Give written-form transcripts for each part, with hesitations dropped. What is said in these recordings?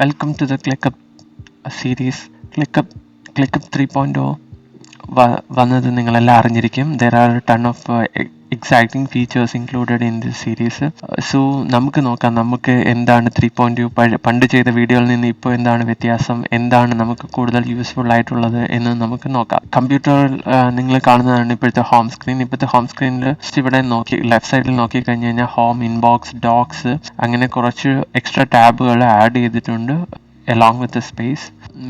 Welcome to the Clickup series. Clickup 3.0 വന്നത് നിങ്ങളെല്ലാം അറിഞ്ഞിരിക്കും. There are a ton of exciting features included in this series. So നമുക്ക് നോക്കാം, നമുക്ക് എന്താണ് 3.0 പണ്ട് ചെയ്ത വീഡിയോയിൽ നിന്ന് ഇപ്പോൾ എന്താണ് വ്യത്യാസം, എന്താണ് നമുക്ക് കൂടുതൽ യൂസ്ഫുൾ ആയിട്ടുള്ളത് എന്ന് നമുക്ക് നോക്കാം. കമ്പ്യൂട്ടറിൽ നിങ്ങൾ കാണുന്നതാണ് ഇപ്പോഴത്തെ ഹോം സ്ക്രീൻ. ഇപ്പോഴത്തെ ഹോം സ്ക്രീനിൽ ഇവിടെ നോക്കി ലെഫ്റ്റ് സൈഡിൽ നോക്കി കഴിഞ്ഞ് കഴിഞ്ഞാൽ ഹോം, ഇൻബോക്സ്, ഡോക്സ് അങ്ങനെ കുറച്ച് എക്സ്ട്രാ ടാബുകൾ ആഡ് ചെയ്തിട്ടുണ്ട് along with the space.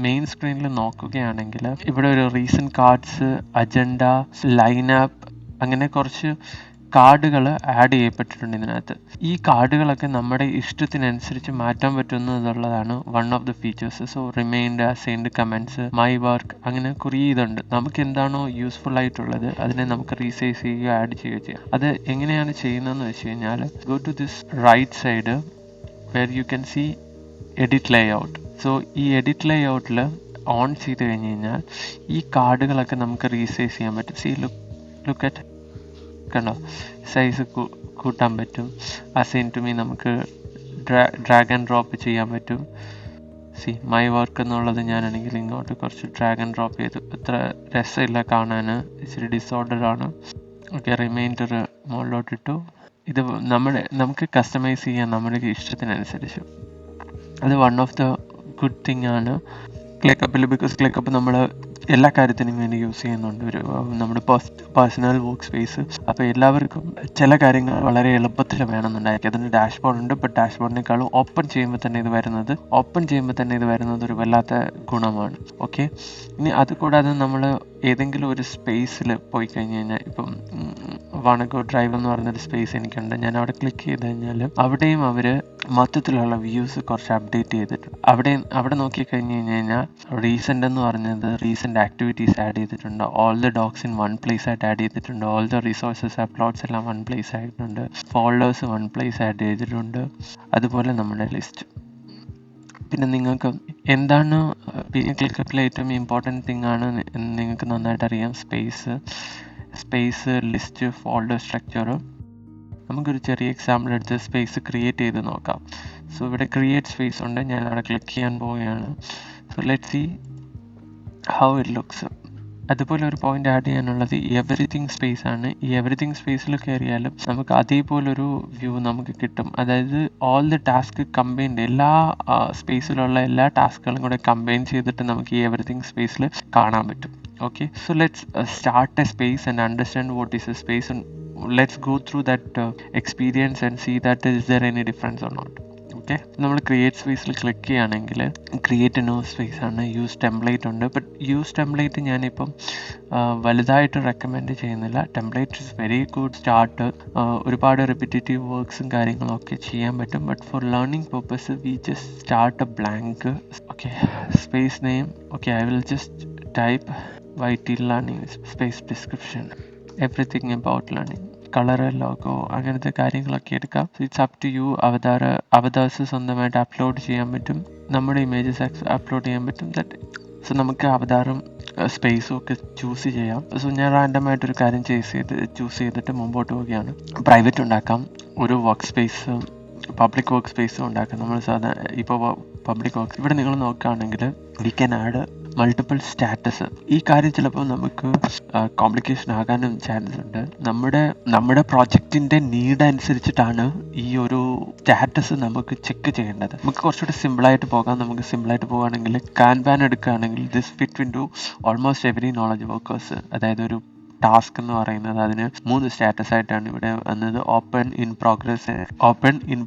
Main സ്ക്രീനിൽ നോക്കുകയാണെങ്കിൽ ഇവിടെ ഒരു റീസെൻറ്റ് കാർഡ്സ്, അജണ്ട, ലൈനപ്പ് അങ്ങനെ കുറച്ച് കാർഡുകൾ ആഡ് ചെയ്യപ്പെട്ടിട്ടുണ്ട് ഇതിനകത്ത്. ഈ കാർഡുകളൊക്കെ നമ്മുടെ ഇഷ്ടത്തിനനുസരിച്ച് മാറ്റാൻ പറ്റുന്നു എന്നുള്ളതാണ് one of the features. So reminder, send comments, my work അങ്ങനെ കുറേ ഇതുണ്ട്. നമുക്ക് എന്താണോ യൂസ്ഫുൾ ആയിട്ടുള്ളത് അതിനെ നമുക്ക് റീസൈസ് ചെയ്യുകയോ ആഡ് ചെയ്യുകയോ ചെയ്യാം. അത് എങ്ങനെയാണ് ചെയ്യുന്നതെന്ന് വെച്ച് കഴിഞ്ഞാൽ go to this right side where you can see edit layout. So ഈ എഡിറ്റ് ലേഔട്ടിൽ ഓൺ ചെയ്ത് കഴിഞ്ഞ് കഴിഞ്ഞാൽ ഈ കാർഡുകളൊക്കെ നമുക്ക് റീസൈസ് ചെയ്യാൻ പറ്റും. സീ ലുക്ക് അറ്റ് കണ്ടോ, സൈസ് കൂട്ടാൻ പറ്റും. അസൈൻ ടു മീ നമുക്ക് ഡ്രാഗ് ആൻഡ് ഡ്രോപ്പ് ചെയ്യാൻ പറ്റും. സി മൈ വർക്ക് എന്നുള്ളത് ഞാനാണെങ്കിൽ ഇങ്ങോട്ട് കുറച്ച് ഡ്രാഗ് ആൻഡ് ഡ്രോപ്പ് ചെയ്തു. ഇത്ര രസമില്ല കാണാൻ, ഇച്ചിരി ഡിസോർഡർ ആണ്. ഓക്കെ, റിമൈൻഡർ മുകളിലോട്ടിട്ടു. ഇത് നമുക്ക് കസ്റ്റമൈസ് ചെയ്യാൻ നമ്മുടെ ഇഷ്ടത്തിനനുസരിച്ച്. അത് one of the good thing ആണ് ക്ലിക്കപ്പിൽ. ബിക്കോസ് ക്ലിക്കപ്പ് നമ്മൾ എല്ലാ കാര്യത്തിനും വേണ്ടി യൂസ് ചെയ്യുന്നുണ്ട്, ഒരു നമ്മുടെ പേഴ്സണൽ വർക്ക് സ്പേസ്. അപ്പോൾ എല്ലാവർക്കും ചില കാര്യങ്ങൾ വളരെ എളുപ്പത്തിൽ വേണമെന്നുണ്ടായിരിക്കും. അതിന് ഡാഷ്ബോർഡ് ഉണ്ട്. ബട്ട് ഡാഷ്ബോർഡിനേക്കാളും ഓപ്പൺ ചെയ്യുമ്പോൾ തന്നെ ഇത് വരുന്നത് ഒരു വല്ലാത്ത ഗുണമാണ്. ഓക്കെ, ഇനി അതുകൂടാതെ നമ്മൾ ഏതെങ്കിലും ഒരു സ്പേസിൽ പോയി കഴിഞ്ഞ് കഴിഞ്ഞാൽ, ഇപ്പം വണഗോ ഡ്രൈവ് എന്ന് പറഞ്ഞൊരു സ്പേസ് എനിക്കുണ്ട്. ഞാൻ അവിടെ ക്ലിക്ക് ചെയ്ത് കഴിഞ്ഞാൽ അവിടെയും അവർ മൊത്തത്തിലുള്ള വ്യൂസ് കുറച്ച് അപ്ഡേറ്റ് ചെയ്തിട്ടുണ്ട്. അവിടെ നോക്കിക്കഴിഞ്ഞ് കഴിഞ്ഞാൽ റീസെൻ്റ് എന്ന് പറഞ്ഞത് റീസെൻ്റ് ആക്ടിവിറ്റീസ് ആഡ് ചെയ്തിട്ടുണ്ട്. All the docs in one place ആയിട്ട് ആഡ് ചെയ്തിട്ടുണ്ട്. ഓൾ ദ റിസോഴ്സസ്, അപ്ലോഡ്സ് എല്ലാം വൺ പ്ലേസ് ആയിട്ടുണ്ട്. ഫോൾഡേഴ്സ് വൺ പ്ലേസ് ആഡ് ചെയ്തിട്ടുണ്ട്. അതുപോലെ നമ്മുടെ ലിസ്റ്റ്. പിന്നെ നിങ്ങൾക്ക് എന്താണ് ക്ലിക്കപ്പിലെ ഏറ്റവും ഇമ്പോർട്ടൻറ്റ് തിങ് ആണ് നിങ്ങൾക്ക് നന്നായിട്ട് അറിയാം, സ്പേസ്, ലിസ്റ്റ്, ഫോൾഡർ സ്ട്രക്ചർ. നമുക്കൊരു ചെറിയ എക്സാമ്പിൾ എടുത്ത് സ്പേസ് ക്രിയേറ്റ് ചെയ്ത് നോക്കാം. സോ ഇവിടെ ക്രിയേറ്റ് സ്പേസ് ഉണ്ട്. ഞാൻ അവിടെ ക്ലിക്ക് ചെയ്യാൻ പോവുകയാണ്. So let see how it looks. അതുപോലെ ഒരു പോയിന്റ് ആഡ് ചെയ്യാനുള്ളത് എവറിത്തിങ് സ്പേസ് ആണ്. ഈ എവറിത്തിങ് സ്പേസിൽ കയറിയാലും നമുക്ക് അതേപോലൊരു വ്യൂ നമുക്ക് കിട്ടും. അതായത് ഓൾ ദ ടാസ്ക് കമ്പൈൻഡ്, എല്ലാ സ്പേസിലുള്ള എല്ലാ ടാസ്കുകളും കൂടെ കമ്പൈൻ ചെയ്തിട്ട് നമുക്ക് ഈ എവറിത്തിങ് സ്പേസിൽ കാണാൻ പറ്റും. Okay, so let's start a space and understand what is a space, and let's go through that experience and see that is there any difference or not. Okay, നമ്മൾ ക്രിയേറ്റ് സ്പേസിൽ click ചെയ്യുകയാണെങ്കിൽ create new space ആണ്. Use template ഉണ്ട്. But use template ഞാനിപ്പം വലുതായിട്ട് recommend ചെയ്യുന്നില്ല. Template is very good start. ഒരുപാട് repetitive വർക്ക്സും കാര്യങ്ങളൊക്കെ ചെയ്യാൻ പറ്റും. But for learning purpose we just start a blank. Okay, space name. Okay, I will just type YT learning space description, everything about learning, colour, logo അങ്ങനത്തെ കാര്യങ്ങളൊക്കെ എടുക്കാം. It's up to you. Avatars സ്വന്തമായിട്ട് upload ചെയ്യാൻ പറ്റും. നമ്മുടെ images upload ചെയ്യാൻ പറ്റും. So നമുക്ക് അവതാറും സ്പേസും ഒക്കെ ചൂസ് ചെയ്യാം. സോ ഞാൻ റാൻഡമായിട്ടൊരു കാര്യം ചൂസ് ചെയ്തിട്ട് മുമ്പോട്ട് പോവുകയാണ്. പ്രൈവറ്റ് ഉണ്ടാക്കാം, ഒരു വർക്ക് സ്പേസ്, പബ്ലിക് വർക്ക് സ്പേസും ഉണ്ടാക്കാം. നമ്മൾ സാധാരണ ഇപ്പോൾ പബ്ലിക് വർക്ക് ഇവിടെ നിങ്ങൾ നോക്കുകയാണെങ്കിൽ we can add multiple status. ഈ കാര്യം ചിലപ്പോൾ നമുക്ക് കോംപ്ലിക്കേഷൻ ആകാനും ചാൻസ് ഉണ്ട്. നമ്മുടെ പ്രോജക്റ്റിൻ്റെ നീഡ് അനുസരിച്ചിട്ടാണ് ഈ ഒരു സ്റ്റാറ്റസ് നമുക്ക് ചെക്ക് ചെയ്യേണ്ടത്. നമുക്ക് കുറച്ചുകൂടി സിമ്പിളായിട്ട് പോകുകയാണെങ്കിൽ കാൻവാൻ എടുക്കുകയാണെങ്കിൽ this fit into almost every knowledge workers. അതായത് ഒരു ടാസ്ക് എന്ന് പറയുന്നത് അതിന് 3 സ്റ്റാറ്റസ് ആയിട്ടാണ് ഇവിടെ വന്നത്. ഓപ്പൺ ഇൻ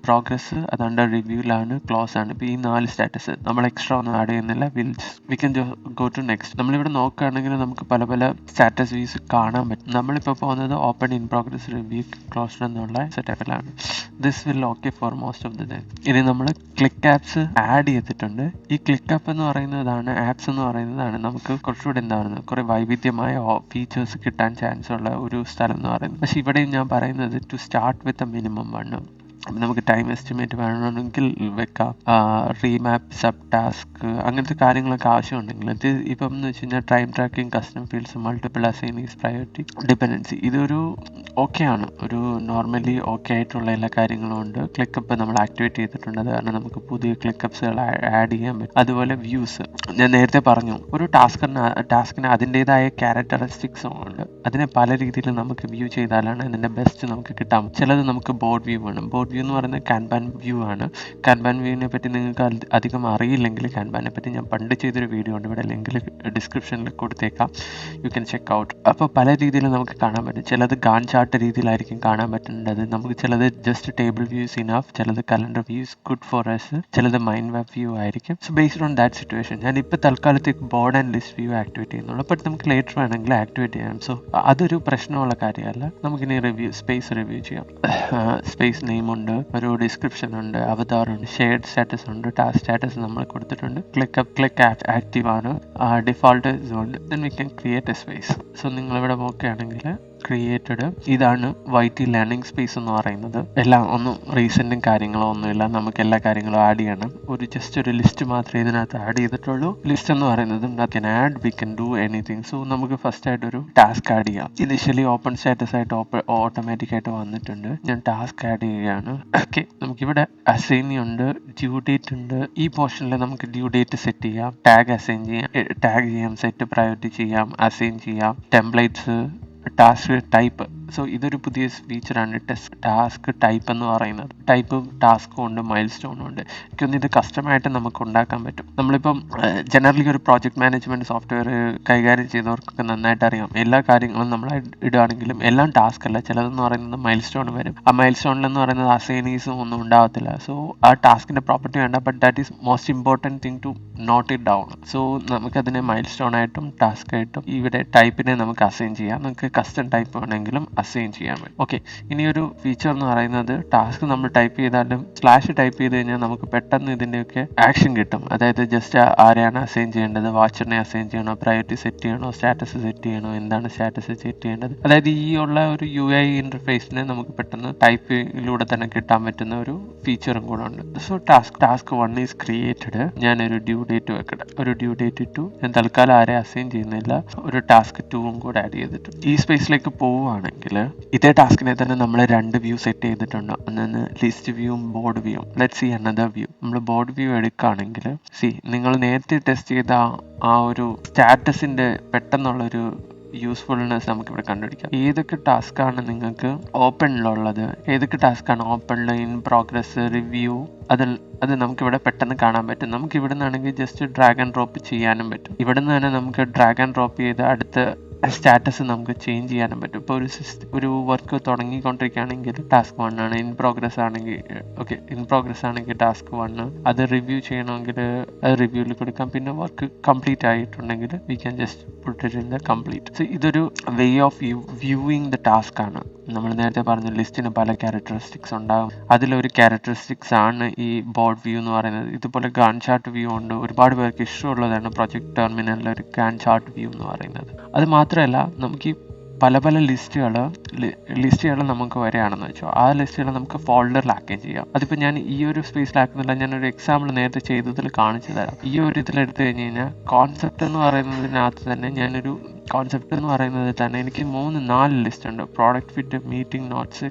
പ്രോഗ്രസ്, അത് അണ്ടർ റിവ്യൂലാണ്, ക്ലോസ് ആണ്. ഇപ്പോൾ ഈ 4 സ്റ്റാറ്റസ് നമ്മൾ എക്സ്ട്രാ ഒന്നും ആഡ് ചെയ്യുന്നില്ല. We can go to next. നമ്മളിവിടെ നോക്കുകയാണെങ്കിൽ നമുക്ക് പല സ്റ്റാറ്റസ് വ്യൂസ് കാണാൻ പറ്റും. നമ്മളിപ്പോൾ പോകുന്നത് open in progress, review, closed എന്നുള്ള സെറ്റപ്പിലാണ്. This will okay for most of the day. ഇനി നമ്മൾ ക്ലിക്ക് ആപ്സ് ആഡ് ചെയ്തിട്ടുണ്ട്. ഈ ക്ലിക്കപ്പ് എന്ന് പറയുന്നതാണ്, ആപ്സ് എന്ന് പറയുന്നതാണ് നമുക്ക് കുറച്ചുകൂടി കുറേ വൈവിധ്യമായ ഫീച്ചേഴ്സ് കിട്ടാൻ ചാൻസ് ഉള്ള ഒരു സ്ഥലം എന്ന് പറയുന്നത്. പക്ഷെ ഇവിടെയും ഞാൻ പറയുന്നത് to start with a minimum 1. നമുക്ക് ടൈം എസ്റ്റിമേറ്റ് വേണമെങ്കിൽ വെക്കാം, റീമാപ്പ്, സബ് ടാസ്ക്, അങ്ങനത്തെ കാര്യങ്ങളൊക്കെ ആവശ്യമുണ്ടെങ്കിൽ ഇത് ഇപ്പം എന്ന് വെച്ച് കഴിഞ്ഞാൽ time tracking, custom fields, multiple assignees, priority, dependency, ഇതൊരു ഓക്കെ ആണ്. ഒരു നോർമലി ഓക്കെ ആയിട്ടുള്ള എല്ലാ കാര്യങ്ങളും ഉണ്ട്. ക്ലിക്കപ്പ് നമ്മൾ ആക്ടിവേറ്റ് ചെയ്തിട്ടുണ്ട്, അത് കാരണം നമുക്ക് പുതിയ ക്ലിക്കപ്സുകൾ ആഡ് ചെയ്യാൻ പറ്റും. അതുപോലെ വ്യൂസ് ഞാൻ നേരത്തെ പറഞ്ഞു, ഒരു ടാസ്കിന് അതിൻ്റെതായ ക്യാരക്ടറിസ്റ്റിക്സും ഉണ്ട്. അതിനെ പല രീതിയിൽ നമുക്ക് വ്യൂ ചെയ്താലാണ് അതിൻ്റെ ബെസ്റ്റ് നമുക്ക് കിട്ടാം. ചിലത് നമുക്ക് ബോർഡ് വ്യൂ ആണ്. ബോർഡ് വ്യൂ എന്ന് പറയുന്നത് കാൻബാൻ വ്യൂ ആണ്. കാൻബാൻ വ്യൂവിനെ പറ്റി നിങ്ങൾക്ക് അധികം അറിയില്ലെങ്കിൽ കാൻബാനെ പറ്റി ഞാൻ പണ്ട് ചെയ്തൊരു വീഡിയോ ഉണ്ട്, ഇവിടെ ലിങ്കിൽ ഡിസ്ക്രിപ്ഷനിൽ കൊടുത്തേക്കാം, യു ക്യാൻ ചെക്ക് ഔട്ട്. അപ്പോൾ പല രീതിയിൽ നമുക്ക് കാണാൻ പറ്റും. ചിലത് ഗാൻ ചാർട്ട് രീതിയിലായിരിക്കും കാണാൻ പറ്റുന്നത് നമുക്ക്, ചിലത് ജസ്റ്റ് ടേബിൾ വ്യൂസ് ഇനഫ്, ചിലത് calendar views good for S, ചിലത് മൈൻഡ് മാപ്പ് വ്യൂ ആയിരിക്കും. So based on that situation ഞാൻ ഇപ്പോൾ തൽക്കാലത്തേക്ക് board and list view activate ചെയ്യുന്നുള്ളൂ. ബട്ട് നമുക്ക് ലേറ്റർ വേണമെങ്കിൽ ആക്ടിവേറ്റ് ചെയ്യാം. സോ അതൊരു പ്രശ്നമുള്ള കാര്യമല്ല. നമുക്കിനി സ്പേസ് റിവ്യൂ ചെയ്യാം. സ്പേസ് നെയിം ഉണ്ട്, ഒരു ഡിസ്ക്രിപ്ഷൻ ഉണ്ട്, അവതാർ ഉണ്ട്, ഷെയർഡ് സ്റ്റാറ്റസ് ഉണ്ട്, ടാസ്ക് സ്റ്റാറ്റസ് നമ്മൾ കൊടുത്തിട്ടുണ്ട്, ക്ലിക്ക് ആക്റ്റീവ് ആണ്, ഡിഫോൾട്ട് ഉണ്ട്. Then we can create A space. So നിങ്ങളിവിടെ നോക്കുകയാണെങ്കിൽ ക്രിയേറ്റഡ് ഇതാണ് YT ലേണിംഗ് സ്പേസ് എന്ന് പറയുന്നത്. എല്ലാം ഒന്നും റീസെൻറ്റും കാര്യങ്ങളോ ഒന്നുമില്ല, നമുക്ക് എല്ലാ കാര്യങ്ങളും ആഡ് ചെയ്യണം. ജസ്റ്റ് ഒരു ലിസ്റ്റ് മാത്രമേ ഇതിനകത്ത് ആഡ് ചെയ്തിട്ടുള്ളൂ. ലിസ്റ്റ് എന്ന് പറയുന്നത് we can do anything. So നമുക്ക് ഫസ്റ്റ് ആയിട്ട് ഒരു ടാസ്ക് ആഡ് ചെയ്യാം. ഇനിഷ്യലി ഓപ്പൺ സ്റ്റാറ്റസ് ആയിട്ട് ഓട്ടോമാറ്റിക് ആയിട്ട് വന്നിട്ടുണ്ട്. ഞാൻ ടാസ്ക് ആഡ് ചെയ്യുകയാണ്. ഓക്കെ, നമുക്കിവിടെ അസൈൻ ഉണ്ട്, ഡ്യൂ ഡേറ്റ് ഉണ്ട്. ഈ പോർഷനിൽ നമുക്ക് ഡ്യൂ ഡേറ്റ് സെറ്റ് ചെയ്യാം, ടാഗ് ചെയ്യാം, സെറ്റ് പ്രയോറിറ്റി ചെയ്യാം, അസൈൻ ചെയ്യാം, ടെംപ്ലേറ്റ്സ്, ടാസ്ക് ടൈപ്പ്. സോ ഇതൊരു പുതിയ ഫീച്ചറാണ്, ടാസ്ക് ടൈപ്പ് എന്ന് പറയുന്നത്. ടൈപ്പ് ടാസ്കും ഉണ്ട്, മൈൽ സ്റ്റോണും ഉണ്ട്. എനിക്കൊന്ന് ഇത് കസ്റ്റമായിട്ട് നമുക്ക് ഉണ്ടാക്കാൻ പറ്റും. നമ്മളിപ്പം ജനറലി ഒരു പ്രോജക്റ്റ് മാനേജ്മെൻറ്റ് സോഫ്റ്റ്വെയർ കൈകാര്യം ചെയ്യുന്നവർക്കൊക്കെ നന്നായിട്ട് അറിയാം. എല്ലാ കാര്യങ്ങളും നമ്മൾ ഇടുകയാണെങ്കിലും എല്ലാം ടാസ്ക് അല്ല, ചിലതെന്ന് പറയുന്നത് മൈൽ സ്റ്റോൺ വരും. ആ മൈൽ സ്റ്റോണിലെന്ന് പറയുന്നത് അസൈനീസും ഒന്നും ഉണ്ടാവത്തില്ല. സോ ആ ടാസ്കിൻ്റെ പ്രോപ്പർട്ടി വേണ്ട, but that is most important thing to note it down. So നമുക്കതിനെ മൈൽ സ്റ്റോൺ ആയിട്ടും ടാസ്ക് ആയിട്ടും ഇവിടെ ടൈപ്പിനെ നമുക്ക് അസൈൻ ചെയ്യാം. നമുക്ക് കസ്റ്റം ടൈപ്പ് വേണമെങ്കിലും അസൈൻ ചെയ്യാൻ പറ്റും. ഓക്കെ, ഇനിയൊരു ഫീച്ചർ എന്ന് പറയുന്നത് ടാസ്ക് നമ്മൾ ടൈപ്പ് ചെയ്താലും ടൈപ്പ് ചെയ്ത് കഴിഞ്ഞാൽ നമുക്ക് പെട്ടെന്ന് ഇതിൻ്റെയൊക്കെ ആക്ഷൻ കിട്ടും. അതായത് ജസ്റ്റ് ആരെയാണ് അസൈൻ ചെയ്യേണ്ടത്, വാച്ചറിനെ അസൈൻ ചെയ്യണോ, പ്രയോറിറ്റി സെറ്റ് ചെയ്യണോ, സ്റ്റാറ്റസ് സെറ്റ് ചെയ്യണോ, എന്താണ് സ്റ്റാറ്റസ് സെറ്റ് ചെയ്യേണ്ടത്. അതായത് ഈ ഉള്ള ഒരു UI ഇൻ്റർഫേസിനെ നമുക്ക് പെട്ടെന്ന് ടൈപ്പിലൂടെ തന്നെ കിട്ടാൻ പറ്റുന്ന ഒരു ഫീച്ചറും കൂടെ ഉണ്ട്. So task 1 is created. ഞാനൊരു ഡ്യൂ ഡേറ്റ് വെക്കട്ടെ, ഒരു ഡ്യൂ ഡേറ്റ് 2. ഞാൻ തൽക്കാലം ആരെ അസൈൻ ചെയ്യുന്നില്ല, ഒരു ടാസ്ക് 2 കൂടെ ആഡ് ചെയ്തിട്ട് ഈ സ്പേസിലേക്ക് പോവുകയാണെങ്കിൽ ഇതേ ടാസ്കിനെ തന്നെ നമ്മൾ 2 വ്യൂ സെറ്റ് ചെയ്തിട്ടുണ്ട്. ഒന്ന് ലിസ്റ്റ് വ്യൂവും ബോർഡ് വ്യൂവും. Let's see another view. നമ്മൾ ബോർഡ് വ്യൂ എടുക്കുകയാണെങ്കിൽ നിങ്ങൾ നേരത്തെ ടെസ്റ്റ് ചെയ്ത ആ ഒരു സ്റ്റാറ്റസിന്റെ പെട്ടെന്നുള്ളൊരു യൂസ്ഫുൾനെസ് നമുക്കിവിടെ കണ്ടുപിടിക്കാം. ഏതൊക്കെ ടാസ്ക്കാണ് നിങ്ങൾക്ക് ഓപ്പണിലുള്ളത്, ഏതൊക്കെ ടാസ്ക്കാണ് ഓപ്പണിൽ, ഇൻ പ്രോഗ്രസ്, റിവ്യൂ, അത് നമുക്കിവിടെ പെട്ടെന്ന് കാണാൻ പറ്റും. നമുക്ക് ഇവിടെ നിന്നാണെങ്കിൽ ജസ്റ്റ് ഡ്രാഗ് ആൻഡ് ഡ്രോപ്പ് ചെയ്യാനും പറ്റും. ഇവിടെ നിന്ന് തന്നെ നമുക്ക് ഡ്രാഗ് ആൻഡ് ഡ്രോപ്പ് ചെയ്ത് അടുത്ത സ്റ്റാറ്റസ് നമുക്ക് ചേഞ്ച് ചെയ്യാനും പറ്റും. ഇപ്പോൾ ഒരു വർക്ക് തുടങ്ങിക്കൊണ്ടിരിക്കുകയാണെങ്കിൽ ടാസ്ക് 1 ആണ്, ഇൻ പ്രോഗ്രസ് ആണെങ്കിൽ ടാസ്ക് 1, അത് റിവ്യൂ ചെയ്യണമെങ്കിൽ അത് റിവ്യൂവിൽ കൊടുക്കാം. പിന്നെ വർക്ക് കംപ്ലീറ്റ് ആയിട്ടുണ്ടെങ്കിൽ we can just put it in the complete. So ഇതൊരു way of viewing the task ആണ്. നമ്മൾ നേരത്തെ പറഞ്ഞ ലിസ്റ്റിന് പല ക്യാരക്ടറിസ്റ്റിക്സ് ഉണ്ടാകും. അതിലൊരു ക്യാരക്ടറിസ്റ്റിക്സ് ആണ് ഈ ബോർഡ് വ്യൂ എന്ന് പറയുന്നത്. ഇതുപോലെ ഗാൻ ചാർട്ട് വ്യൂ ഉണ്ട്, ഒരുപാട് പേർക്ക് ഇഷ്ടമുള്ളതാണ് പ്രൊജക്ട് ടെർമിനലിലെ ഒരു ഗാൻ ചാർട്ട് വ്യൂ എന്ന് പറയുന്നത്. അത് മാത്രമല്ല, നമുക്ക് ഈ പല ലിസ്റ്റുകൾ നമുക്ക് വരികയാണെന്ന് വെച്ചോ, ആ ലിസ്റ്റുകൾ നമുക്ക് ഫോൾഡറിലാക്കുകയും ചെയ്യാം. അതിപ്പോൾ ഞാൻ ഈ ഒരു സ്പേസിലാക്കുന്നില്ല, ഞാനൊരു എക്സാമ്പിൾ നേരത്തെ ചെയ്തതിൽ കാണിച്ചു തരാം. ഈ ഒരു ഇതിലെടുത്ത് കഴിഞ്ഞ് കഴിഞ്ഞാൽ കോൺസെപ്റ്റ് എന്ന് പറയുന്നതിനകത്ത് തന്നെ എനിക്ക് 3-4 ലിസ്റ്റ് ഉണ്ട്. Product fit, meeting notes,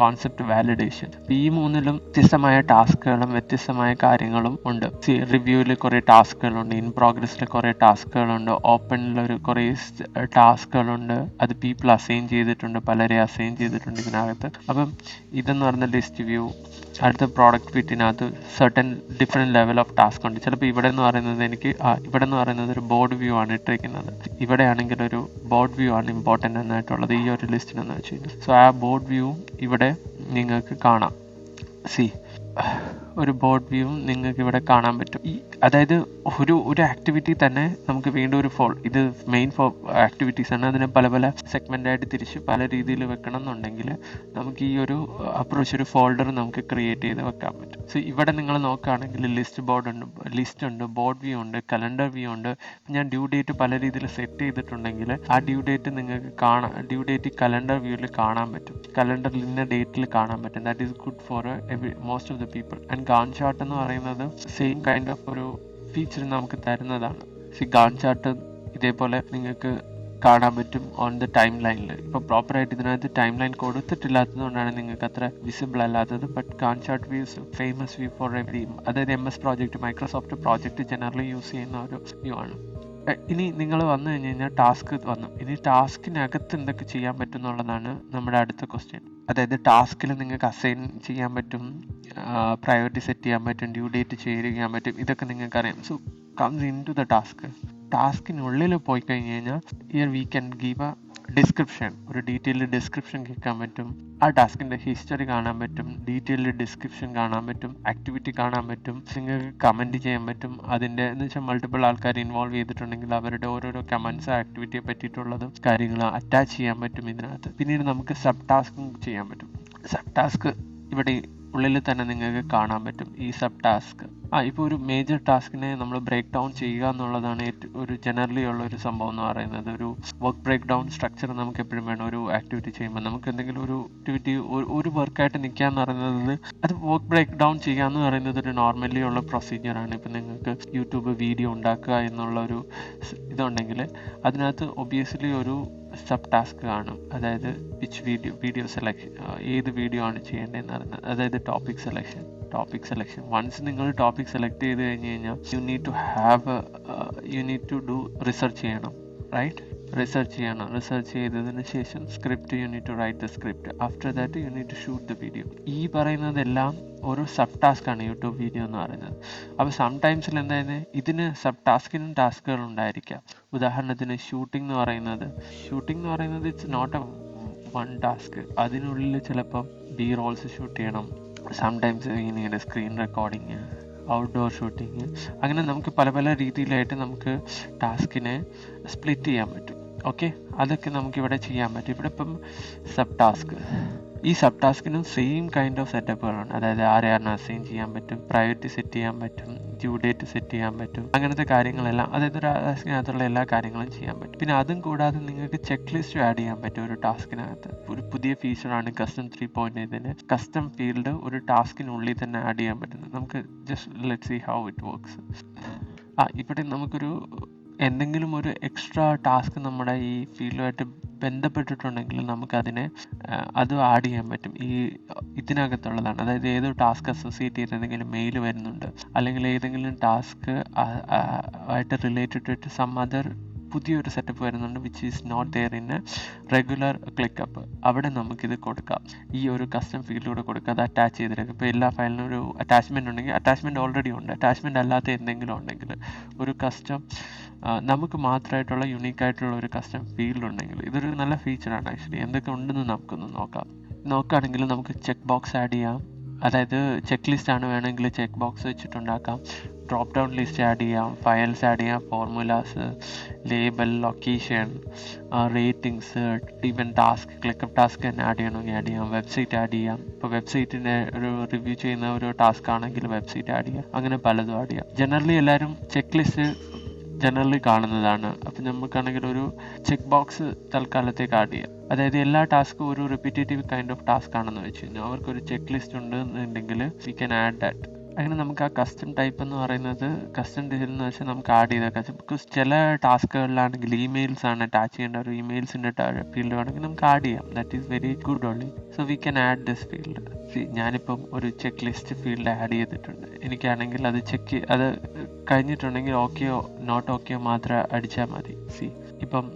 concept validation. ഈ 3ലും വ്യത്യസ്തമായ ടാസ്കുകളും വ്യത്യസ്തമായ കാര്യങ്ങളും ഉണ്ട്. റിവ്യൂവിൽ കുറേ ടാസ്കുകളുണ്ട്, ഇൻ പ്രോഗ്രസ്സിൽ കുറേ ടാസ്കുകളുണ്ട്, ഓപ്പണിലൊരു കുറേ ടാസ്കുകളുണ്ട്. അത് പീപ്പിൾ അസൈൻ ചെയ്തിട്ടുണ്ട്, പലരെ അസൈൻ ചെയ്തിട്ടുണ്ട് ഇതിനകത്ത്. അപ്പം ഇതെന്ന് പറയുന്ന ലിസ്റ്റ് വ്യൂ. അടുത്ത പ്രോഡക്റ്റ് ഫിറ്റിനകത്ത് certain different level of task ഉണ്ട്. ചിലപ്പോൾ ഇവിടെ എന്ന് പറയുന്നത് ഒരു ബോർഡ് വ്യൂ ആണ് ഇട്ടിരിക്കുന്നത്. ഇവിടെ ആണെങ്കിൽ ഒരു ബോർഡ് വ്യൂ ആണ് ഇമ്പോർട്ടൻ്റ് എന്നായിട്ടുള്ളത് ഈ ഒരു ലിസ്റ്റിനെന്ന് വെച്ച് കഴിഞ്ഞാൽ. സോ ആ ബോർഡ് വ്യൂ ഇവിടെ നിങ്ങൾക്ക് കാണാം. ഒരു ബോർഡ് വ്യൂവും നിങ്ങൾക്ക് ഇവിടെ കാണാൻ പറ്റും. അതായത് ഒരു ആക്ടിവിറ്റി തന്നെ നമുക്ക് വീണ്ടും ഒരു ഇത് മെയിൻ ആക്ടിവിറ്റീസ് ആണ്. അതിനെ പല പല സെഗ്മെന്റ് ആയിട്ട് തിരിച്ച് പല രീതിയിൽ വെക്കണം എന്നുണ്ടെങ്കിൽ നമുക്ക് ഈ ഒരു അപ്രോച്ച് ഒരു ഫോൾഡർ നമുക്ക് ക്രിയേറ്റ് ചെയ്ത് വെക്കാൻ പറ്റും. സോ ഇവിടെ നിങ്ങൾ നോക്കുകയാണെങ്കിൽ ലിസ്റ്റ് ഉണ്ട്, ബോർഡ് വ്യൂ ഉണ്ട്, കലണ്ടർ വ്യൂ ഉണ്ട്. ഞാൻ ഡ്യൂ ഡേറ്റ് പല രീതിയിൽ സെറ്റ് ചെയ്തിട്ടുണ്ടെങ്കിൽ ആ ഡ്യൂ ഡേറ്റ് നിങ്ങൾക്ക് ഡ്യൂ ഡേറ്റ് കലണ്ടർ വ്യൂവിൽ കാണാൻ പറ്റും. കലണ്ടറിൽ ഇന്ന ഡേറ്റിൽ കാണാൻ പറ്റും. That is good for most of the people. And Gantt chart എന്ന് പറയുന്നത് സെയിം കൈൻഡ് ഓഫ് ഒരു ഫീച്ചർ നമുക്ക് തരുന്നതാണ്. ഗാൻ ചാർട്ട് ഇതേപോലെ നിങ്ങൾക്ക് കാണാൻ പറ്റും ഓൺ ദ ടൈം ലൈനിൽ. ഇപ്പോൾ പ്രോപ്പറായിട്ട് ഇതിനകത്ത് ടൈം ലൈൻ കൊടുത്തിട്ടില്ലാത്തത് കൊണ്ടാണ് നിങ്ങൾക്ക് അത്ര വിസിബിൾ അല്ലാത്തത്. But Gantt chart views famous view for every, അതായത് MS project, Microsoft project generally use ചെയ്യുന്ന ഒരു വ്യൂ ആണ്. ഇനി നിങ്ങൾ വന്നു കഴിഞ്ഞ് കഴിഞ്ഞാൽ ടാസ്ക് വന്നു. ഇനി ടാസ്കിനകത്ത് എന്തൊക്കെ ചെയ്യാൻ പറ്റും എന്നുള്ളതാണ് നമ്മുടെ അടുത്ത ക്വസ്റ്റ്യൻ. അതായത് ടാസ്കിൽ നിങ്ങൾക്ക് അസൈൻ ചെയ്യാൻ പറ്റും, പ്രയോറിറ്റി സെറ്റ് ചെയ്യാൻ പറ്റും, ഡ്യൂ ഡേറ്റ് ചെയ്യാൻ പറ്റും. ഇതൊക്കെ നിങ്ങൾക്ക് അറിയാം. So comes in to the ടാസ്കിനുള്ളിൽ പോയി കഴിഞ്ഞ് കഴിഞ്ഞാൽ here we can give a description, ഒരു ഡീറ്റെയിൽഡ് ഡിസ്ക്രിപ്ഷൻ കേൾക്കാൻ പറ്റും. ആ ടാസ്കിൻ്റെ ഹിസ്റ്ററി കാണാൻ പറ്റും, ഡീറ്റെയിൽഡ് ഡിസ്ക്രിപ്ഷൻ കാണാൻ പറ്റും, ആക്ടിവിറ്റി കാണാൻ പറ്റും, നിങ്ങൾക്ക് കമൻറ്റ് ചെയ്യാൻ പറ്റും. അതിൻ്റെ എന്ന് വെച്ചാൽ മൾട്ടിപ്പിൾ ആൾക്കാർ ഇൻവോൾവ് ചെയ്തിട്ടുണ്ടെങ്കിൽ അവരുടെ ഓരോരോ കമൻസ് ആക്ടിവിറ്റിയെ പറ്റിയിട്ടുള്ളതും കാര്യങ്ങൾ അറ്റാച്ച് ചെയ്യാൻ പറ്റും ഇതിനകത്ത്. പിന്നീട് നമുക്ക് സബ് ടാസ്കും ചെയ്യാൻ പറ്റും. സബ് ടാസ്ക് ഇവിടെ ഉള്ളിൽ തന്നെ നിങ്ങൾക്ക് കാണാൻ പറ്റും. ഈ സബ് ടാസ്ക് ഇപ്പോൾ ഒരു മേജർ ടാസ്കിനെ നമ്മൾ ബ്രേക്ക് ഡൗൺ ചെയ്യുക എന്നുള്ളതാണ് ഒരു ജനറലി ഉള്ള ഒരു സംഭവം എന്ന് പറയുന്നത്. ഒരു വർക്ക് ബ്രേക്ക് ഡൗൺ സ്ട്രക്ചർ നമുക്ക് എപ്പോഴും വേണം. ഒരു ആക്ടിവിറ്റി ചെയ്യുമ്പോൾ നമുക്ക് എന്തെങ്കിലും ഒരു ആക്ടിവിറ്റി ഒരു വർക്കായിട്ട് നിൽക്കുക എന്ന് പറയുന്നത്, അത് വർക്ക് ബ്രേക്ക് ഡൗൺ ചെയ്യുക എന്ന് പറയുന്നത് ഒരു നോർമലി ഉള്ള പ്രൊസീജിയറാണ്. ഇപ്പം നിങ്ങൾക്ക് യൂട്യൂബ് വീഡിയോ ഉണ്ടാക്കുക എന്നുള്ള ഒരു ഇതുണ്ടെങ്കിൽ അതിനകത്ത് ഒബ്വിയസ്ലി ഒരു സബ് ടാസ്ക് കാണും. അതായത് വീഡിയോ സെലക്ഷൻ, ഏത് വീഡിയോ ആണ് ചെയ്യേണ്ടതെന്ന് പറയുന്നത്. അതായത് ടോപ്പിക് സെലക്ഷൻ. വൺസ് നിങ്ങൾ ടോപ്പിക് സെലക്ട് ചെയ്ത് കഴിഞ്ഞ് കഴിഞ്ഞാൽ you need to do research ചെയ്യണം, റൈറ്റ്? റിസർച്ച് ചെയ്തതിന് ശേഷം script, you need to write the script. After that you need to shoot the video. ഈ പറയുന്നതെല്ലാം ഒരു സബ് ടാസ്ക് ആണ് യൂട്യൂബ് വീഡിയോ എന്ന് പറയുന്നത്. അപ്പോൾ സം ടൈംസിൽ എന്തായാലും ഇതിന് സബ് ടാസ്കുകൾ ഉണ്ടായിരിക്കാം. ഉദാഹരണത്തിന് ഷൂട്ടിംഗ് എന്ന് പറയുന്നത് it's not a one task. അതിനുള്ളിൽ ചിലപ്പം B-റോൾസ് ഷൂട്ട് ചെയ്യണം, സംടൈംസ് ഇങ്ങനെ സ്ക്രീൻ റെക്കോർഡിങ്, ഔട്ട്ഡോർ ഷൂട്ടിങ്, അങ്ങനെ നമുക്ക് പല പല രീതിയിലായിട്ട് നമുക്ക് ടാസ്കിനെ സ്പ്ലിറ്റ് ചെയ്യാൻ പറ്റും. ഓക്കെ, അതൊക്കെ നമുക്കിവിടെ ചെയ്യാൻ പറ്റും. ഇവിടെ ഇപ്പം ഈ സബ് ടാസ്കിനും സെയിം കൈൻഡ് ഓഫ് സെറ്റപ്പുകളാണ്. അതായത് ആരെയാണ് അസൈൻ ചെയ്യാൻ പറ്റും, പ്രയോറിറ്റി സെറ്റ് ചെയ്യാൻ പറ്റും, ഡ്യൂ ഡേറ്റ് സെറ്റ് ചെയ്യാൻ പറ്റും, അങ്ങനത്തെ കാര്യങ്ങളെല്ലാം, അതായത് ഒരു ടാസ്കിനകത്തുള്ള എല്ലാ കാര്യങ്ങളും ചെയ്യാൻ പറ്റും. പിന്നെ അതും കൂടാതെ നിങ്ങൾക്ക് ചെക്ക് ലിസ്റ്റ് ആഡ് ചെയ്യാൻ പറ്റും ഒരു ടാസ്കിനകത്ത്. ഒരു പുതിയ ഫീച്ചറാണ് കസ്റ്റം 3.8. കസ്റ്റം ഫീൽഡ് ഒരു ടാസ്കിനുള്ളിൽ തന്നെ ആഡ് ചെയ്യാൻ പറ്റുന്നത്. നമുക്ക് just let's see how it works. ഇവിടെ നമുക്കൊരു എന്തെങ്കിലും ഒരു എക്സ്ട്രാ ടാസ്ക് നമ്മുടെ ഈ ഫീൽഡുമായിട്ട് ബന്ധപ്പെട്ടിട്ടുണ്ടെങ്കിൽ നമുക്കതിനെ അത് ആഡ് ചെയ്യാൻ പറ്റും. ഇതിനകത്തുള്ളതാണ്. അതായത് ഏതോ ടാസ്ക് അസോസിയേറ്റ് ചെയ്ത് എന്തെങ്കിലും മെയിൽ വരുന്നുണ്ട്, അല്ലെങ്കിൽ ഏതെങ്കിലും ടാസ്ക് ആയിട്ട് റിലേറ്റഡ് ടു സം അതർ പുതിയൊരു സെറ്റപ്പ് വരുന്നുണ്ട് which is not there in a regular ClickUp. അവിടെ നമുക്കിത് കൊടുക്കാം. ഈ ഒരു കസ്റ്റം ഫീൽഡിലൂടെ കൊടുക്കുക, അത് അറ്റാച്ച് ചെയ്തിരിക്കും. ഇപ്പോൾ എല്ലാ ഫയലിനും ഒരു അറ്റാച്ച്മെൻറ്റ് ഉണ്ടെങ്കിൽ അറ്റാച്ച്മെൻറ്റ് ഓൾറെഡി ഉണ്ട്. അറ്റാച്ച്മെൻറ്റ് അല്ലാത്ത എന്തെങ്കിലും ഉണ്ടെങ്കിൽ ഒരു കസ്റ്റം നമുക്ക് മാത്രമായിട്ടുള്ള യുണീക്കായിട്ടുള്ള ഒരു കസ്റ്റം ഫീൽഡ് ഉണ്ടെങ്കിൽ ഇതൊരു നല്ല ഫീച്ചറാണ് ആക്ച്വലി. എന്തൊക്കെ ഉണ്ടെന്ന് നമുക്കൊന്ന് നോക്കുകയാണെങ്കിൽ നമുക്ക് ചെക്ക് ബോക്സ് ആഡ് ചെയ്യാം. അതായത് ചെക്ക് ലിസ്റ്റ് ആണ് വേണമെങ്കിൽ ചെക്ക് ബോക്സ് വെച്ചിട്ടുണ്ടാക്കാം. ഡ്രോപ്പ് ഡൗൺ ലിസ്റ്റ് ആഡ് ചെയ്യാം, ഫയൽസ് ആഡ് ചെയ്യാം, formulas, label, location, ratings, even task, ClickUp task തന്നെ ആഡ് ചെയ്യണമെങ്കിൽ ആഡ് ചെയ്യാം, വെബ്സൈറ്റ് ആഡ് ചെയ്യാം. ഇപ്പോൾ വെബ്സൈറ്റിൻ്റെ ഒരു റിവ്യൂ ചെയ്യുന്ന ഒരു ടാസ്ക് ആണെങ്കിൽ വെബ്സൈറ്റ് ആഡ് ചെയ്യാം. അങ്ങനെ പലതും ആഡ് ചെയ്യാം. ജനറലി എല്ലാവരും ചെക്ക് ലിസ്റ്റ് കാണുന്നതാണ്. അപ്പം നമുക്കാണെങ്കിൽ ഒരു ചെക്ക് ബോക്സ് തൽക്കാലത്തേക്ക് ആഡ് ചെയ്യാം. അതായത് എല്ലാ ടാസ്കും ഒരു റിപ്പീറ്റേറ്റീവ് കൈൻഡ് ഓഫ് ടാസ്ക് ആണെന്ന് വെച്ച് കഴിഞ്ഞാൽ അവർക്കൊരു ചെക്ക് ലിസ്റ്റ് ഉണ്ടെന്നുണ്ടെങ്കിൽ വി ക്യാൻ ആഡ് ദാറ്റ്. അങ്ങനെ നമുക്ക് ആ കസ്റ്റം ടൈപ്പ് എന്ന് പറയുന്നത് കസ്റ്റം ഡിസൈൻ എന്ന് വെച്ചാൽ നമുക്ക് ആഡ് ചെയ്തേക്കാം. ബിക്കോസ് ചില ടാസ്കുകളിലാണെങ്കിൽ ഇമെയിൽസ് ആണ് അറ്റാച്ച് ചെയ്യേണ്ട, ഒരു ഇമെയിൽസിൻ്റെ ഫീൽഡ് വേണമെങ്കിൽ നമുക്ക് ആഡ് ചെയ്യാം. That is very good only. So we can add this field. ഞാനിപ്പം ഒരു ചെക്ക് ലിസ്റ്റ് ഫീൽഡ് ആഡ് ചെയ്തിട്ടുണ്ട്. എനിക്കാണെങ്കിൽ അത് അത് കഴിഞ്ഞിട്ടുണ്ടെങ്കിൽ ഓക്കെയോ നോട്ട് ഓക്കെയോ മാത്രം അടിച്ചാൽ മതി. ഇപ്പം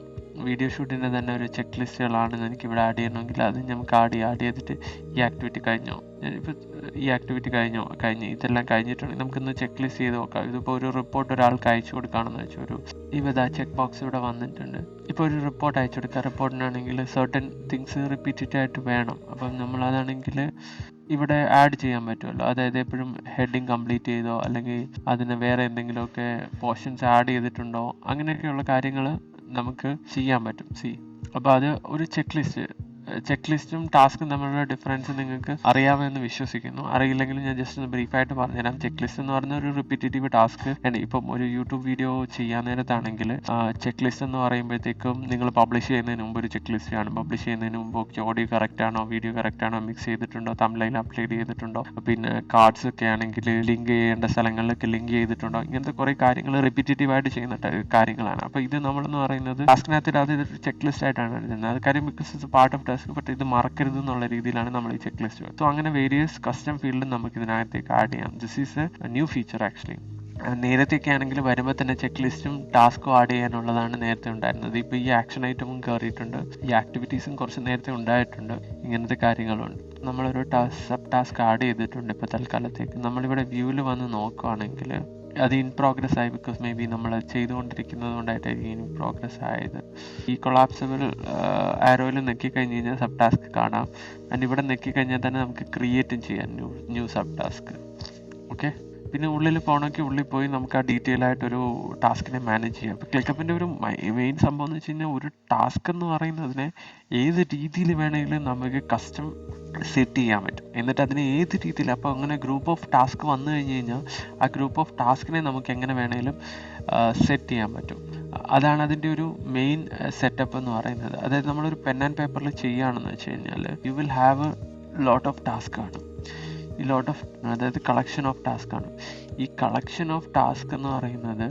വീഡിയോ ഷൂട്ടിൻ്റെ തന്നെ ഒരു ചെക്ക് ലിസ്റ്റുകളാണെന്ന് എനിക്കിവിടെ ആഡ് ചെയ്യണമെങ്കിൽ അത് നമുക്ക് ആഡ് ചെയ്തിട്ട് ഈ ആക്ടിവിറ്റി കഴിഞ്ഞോ, ഇപ്പോൾ ഈ ആക്ടിവിറ്റി കഴിഞ്ഞ് ഇതെല്ലാം കഴിഞ്ഞിട്ടുണ്ടെങ്കിൽ നമുക്കൊന്ന് ചെക്ക് ലിസ്റ്റ് ചെയ്ത് നോക്കാം. ഇതിപ്പോൾ ഒരു റിപ്പോർട്ട് ഒരാൾക്ക് അയച്ചു കൊടുക്കുകയാണെന്ന് വെച്ചാൽ ഇവിടെ ചെക്ക് ബോക്സ് ഇവിടെ വന്നിട്ടുണ്ട്. ഇപ്പോൾ ഒരു റിപ്പോർട്ട് അയച്ചു കൊടുക്കുക. റിപ്പോർട്ടിനാണെങ്കിൽ സർട്ടൻ തിങ്സ് റിപ്പീറ്റഡ് ആയിട്ട് വേണം. അപ്പം നമ്മളതാണെങ്കിൽ ഇവിടെ ആഡ് ചെയ്യാൻ പറ്റുമല്ലോ. അതായത് എപ്പോഴും ഹെഡിങ് കംപ്ലീറ്റ് ചെയ്തോ അല്ലെങ്കിൽ അതിന് വേറെ എന്തെങ്കിലുമൊക്കെ പോർഷൻസ് ആഡ് ചെയ്തിട്ടുണ്ടോ അങ്ങനെയൊക്കെയുള്ള കാര്യങ്ങൾ നമുക്ക് ചെയ്യാൻ പറ്റും. അപ്പോൾ അത് ഒരു ചെക്ക് ലിസ്റ്റും ടാസ്കും തമ്മിലുള്ള ഡിഫറൻസ് നിങ്ങൾക്ക് അറിയാമെന്ന് വിശ്വസിക്കുന്നു. അറിയില്ലെങ്കിൽ ഞാൻ ജസ്റ്റ് ഒന്ന് ബ്രീഫായിട്ട് പറഞ്ഞുതരാം. ചെക്ക് ലിസ്റ്റ് എന്ന് പറഞ്ഞ ഒരു റിപ്പീറ്റേറ്റീവ് ടാസ്ക് ആണ്. ഇപ്പം ഒരു യൂട്യൂബ് വീഡിയോ ചെയ്യാൻ നേരത്താണെങ്കിൽ ചെക്ക് ലിസ്റ്റ് എന്ന് പറയുമ്പോഴത്തേക്കും നിങ്ങൾ പബ്ലിഷ് ചെയ്യുന്നതിന് മുമ്പ് ഒരു ചെക്ക് ലിസ്റ്റ് ആണ്. പബ്ലിഷ് ചെയ്യുന്നതിന് മുമ്പ് ഓഡിയോ കറക്റ്റ് ആണോ, വീഡിയോ കറക്റ്റ് ആണോ, മിക്സ് ചെയ്തിട്ടുണ്ടോ, തംബ്ലൈൻ അപ്ലോഡ് ചെയ്തിട്ടുണ്ടോ, പിന്നെ കാർഡ്സ് ഒക്കെ ആണെങ്കിൽ ലിങ്ക് ചെയ്യേണ്ട സ്ഥലങ്ങളിലൊക്കെ ലിങ്ക് ചെയ്തിട്ടുണ്ടോ, ഇങ്ങനത്തെ കുറേ കാര്യങ്ങൾ റിപ്പീറ്റേറ്റീവ് ആയിട്ട് ചെയ്യുന്ന കാര്യങ്ങളാണ്. അപ്പോൾ ഇത് നമ്മളെന്ന് പറയുന്നത് ടാസ്കിനകത്ത് അത് ചെക്ക് ലിസ്റ്റ് ആയിട്ടാണ് എഴുതുന്നത്. അത് കാര്യം because it's part of task. But ഇത് മറക്കരുത് എന്നുള്ള രീതിയിലാണ് നമ്മൾ ഈ ചെക്ക് ലിസ്റ്റ്. സോ അങ്ങനെ വേരിയസ് കസ്റ്റം ഫീൽഡും നമുക്ക് ഇതിനകത്തേക്ക് ആഡ് ചെയ്യാം. This is A new feature actually. നേരത്തെയൊക്കെ ആണെങ്കിൽ വരുമ്പോൾ തന്നെ ചെക്ക് ലിസ്റ്റും ടാസ്കും ആഡ് ചെയ്യാനുള്ളതാണ് നേരത്തെ ഉണ്ടായിരുന്നത്. ഇപ്പോൾ ഈ ആക്ഷൻ ഐറ്റമും കയറിയിട്ടുണ്ട്, ഈ ആക്ടിവിറ്റീസും കുറച്ച് നേരത്തെ ഉണ്ടായിട്ടുണ്ട്, ഇങ്ങനത്തെ കാര്യങ്ങളുണ്ട്. നമ്മളൊരു സബ് ടാസ്ക് ആഡ് ചെയ്തിട്ടുണ്ട് ഇപ്പോൾ തൽക്കാലത്തേക്ക്. നമ്മളിവിടെ വ്യൂവിൽ വന്ന് നോക്കുകയാണെങ്കിൽ അത് ഇൻ പ്രോഗ്രസ് ആയി. ബിക്കോസ് മേ ബി നമ്മൾ ചെയ്തുകൊണ്ടിരിക്കുന്നത് കൊണ്ടായിട്ടായിരിക്കും ഇൻ പ്രോഗ്രസ് ആയത്. ഈ കൊളാപ്സബിൾ ആരോയിൽ നെക്കിക്കഴിഞ്ഞ് കഴിഞ്ഞാൽ സബ് ടാസ്ക് കാണാം. ആൻഡ് ഇവിടെ നെക്കിക്കഴിഞ്ഞാൽ തന്നെ നമുക്ക് ക്രിയേറ്റും ചെയ്യാം ന്യൂ സബ് ടാസ്ക്. ഓക്കെ, പിന്നെ ഉള്ളിൽ പോകണമെങ്കിൽ ഉള്ളിൽ പോയി നമുക്ക് ആ ഡീറ്റെയിൽ ആയിട്ടൊരു ടാസ്കിനെ മാനേജ് ചെയ്യാം. അപ്പോൾ ക്ലിക്കപ്പിൻ്റെ ഒരു മെയിൻ സംഭവം എന്ന് വെച്ച് കഴിഞ്ഞാൽ ഒരു ടാസ്ക് എന്ന് പറയുന്നതിനെ ഏത് രീതിയിൽ വേണമെങ്കിലും നമുക്ക് കസ്റ്റം സെറ്റ് ചെയ്യാൻ പറ്റും. എന്നിട്ട് അതിനെ ഏത് രീതിയിൽ, അപ്പോൾ അങ്ങനെ ഗ്രൂപ്പ് ഓഫ് ടാസ്ക് വന്നു കഴിഞ്ഞ് കഴിഞ്ഞാൽ ആ ഗ്രൂപ്പ് ഓഫ് ടാസ്കിനെ നമുക്ക് എങ്ങനെ വേണമെങ്കിലും സെറ്റ് ചെയ്യാൻ പറ്റും. അതാണ് അതിൻ്റെ ഒരു മെയിൻ സെറ്റപ്പ് എന്ന് പറയുന്നത്. അതായത് നമ്മളൊരു പെൻ ആൻഡ് പേപ്പറിൽ ചെയ്യുകയാണെന്ന് വെച്ച് കഴിഞ്ഞാൽ you will have lot of task ആണ്. ഈ അതായത് കളക്ഷൻ ഓഫ് ടാസ്ക് ആണ്. ഈ കളക്ഷൻ ഓഫ് ടാസ്ക് എന്ന് പറയുന്നത്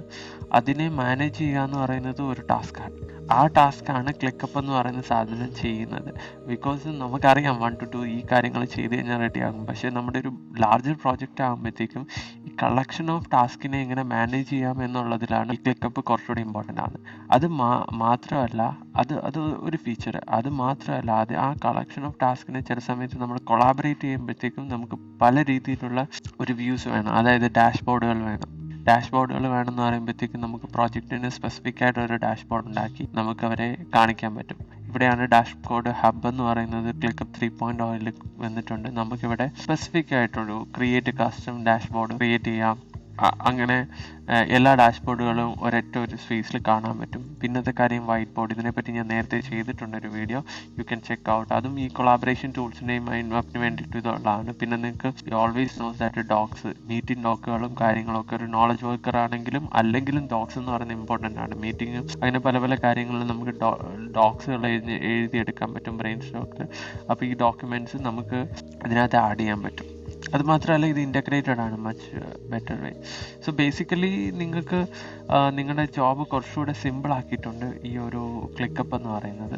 അതിനെ മാനേജ് ചെയ്യുക എന്ന് പറയുന്നത് ഒരു ടാസ്ക്കാണ്. ആ ടാസ്ക്കാണ് ക്ലിക്കപ്പ് എന്ന് പറയുന്ന സാധനം ചെയ്യുന്നത്. ബിക്കോസ് നമുക്കറിയാം 1 to 2 ഈ കാര്യങ്ങൾ ചെയ്ത് കഴിഞ്ഞാൽ റെഡിയാകും. പക്ഷേ നമ്മുടെ ഒരു ലാർജർ പ്രോജക്റ്റ് ആകുമ്പോഴത്തേക്കും ഈ കളക്ഷൻ ഓഫ് ടാസ്കിനെ എങ്ങനെ മാനേജ് ചെയ്യാം എന്നുള്ളതിലാണ് ഈ ക്ലിക്കപ്പ് കുറച്ചുകൂടി ഇമ്പോർട്ടൻ്റ് ആണ്. അത് മാത്രമല്ല അത് ഒരു ഫീച്ചർ. അത് മാത്രമല്ല ആ കളക്ഷൻ ഓഫ് ടാസ്കിനെ ചില സമയത്ത് നമ്മൾ കൊളാബറേറ്റ് ചെയ്യുമ്പോഴത്തേക്കും നമുക്ക് പല രീതിയിലുള്ള ഒരു വ്യൂസ് വേണം. അതായത് ഡാഷ്ബോർഡുകൾ വേണമെന്ന് പറയുമ്പോഴത്തേക്കും നമുക്ക് പ്രോജക്റ്റിന് സ്പെസിഫിക് ആയിട്ട് ഒരു ഡാഷ്ബോർഡ് ഉണ്ടാക്കി നമുക്ക് അവരെ കാണിക്കാൻ പറ്റും. ഇവിടെയാണ് ഡാഷ്ബോർഡ് ഹബ് എന്ന് പറയുന്നത് ക്ലിക്കപ്പ് 3.0 വന്നിട്ടുണ്ട്. നമുക്കിവിടെ സ്പെസിഫിക് ആയിട്ടൊരു ക്രിയേറ്റ് കസ്റ്റം ഡാഷ്ബോർഡ് ക്രിയേറ്റ് ചെയ്യാം. അങ്ങനെ എല്ലാ ഡാഷ്ബോർഡുകളും ഒരു സ്പേസിൽ കാണാൻ പറ്റും. പിന്നത്തെ കാര്യം വൈറ്റ് ബോർഡ്. ഇതിനെപ്പറ്റി ഞാൻ നേരത്തെ ചെയ്തിട്ടുണ്ടൊരു video, you can check out. അതും ഈ കൊളാബറേഷൻ ടൂൾസിൻ്റെയും മൈൻഡ് വേണ്ടിയിട്ട് ഇതുള്ളതാണ്. പിന്നെ നിങ്ങൾക്ക് always knows that docs, meeting ഡോക്കുകളും കാര്യങ്ങളൊക്കെ ഒരു നോളജ് വർക്കർ ആണെങ്കിലും അല്ലെങ്കിലും ഡോക്സ് എന്ന് പറയുന്നത് ഇമ്പോർട്ടൻ്റ് ആണ്. മീറ്റിംഗും അങ്ങനെ പല കാര്യങ്ങളിലും നമുക്ക് ഡോക്സുകൾ എഴുതിയെടുക്കാൻ പറ്റും ബ്രെയിൻ സ്റ്റോക്കിൽ. അപ്പോൾ ഈ ഡോക്യുമെൻറ്റ്സ് നമുക്ക് അതിനകത്ത് ആഡ് ചെയ്യാൻ പറ്റും. അതുമാത്രമല്ല ഇത് ഇൻ്റഗ്രേറ്റഡ് ആണ്, മച്ച് ബെറ്റർ വേ. സോ ബേസിക്കലി നിങ്ങൾക്ക് നിങ്ങളുടെ ജോബ് കുറച്ചുകൂടെ സിമ്പിൾ ആക്കിയിട്ടുണ്ട് ഈ ഒരു ക്ലിക്കപ്പ് എന്ന് പറയുന്നത്.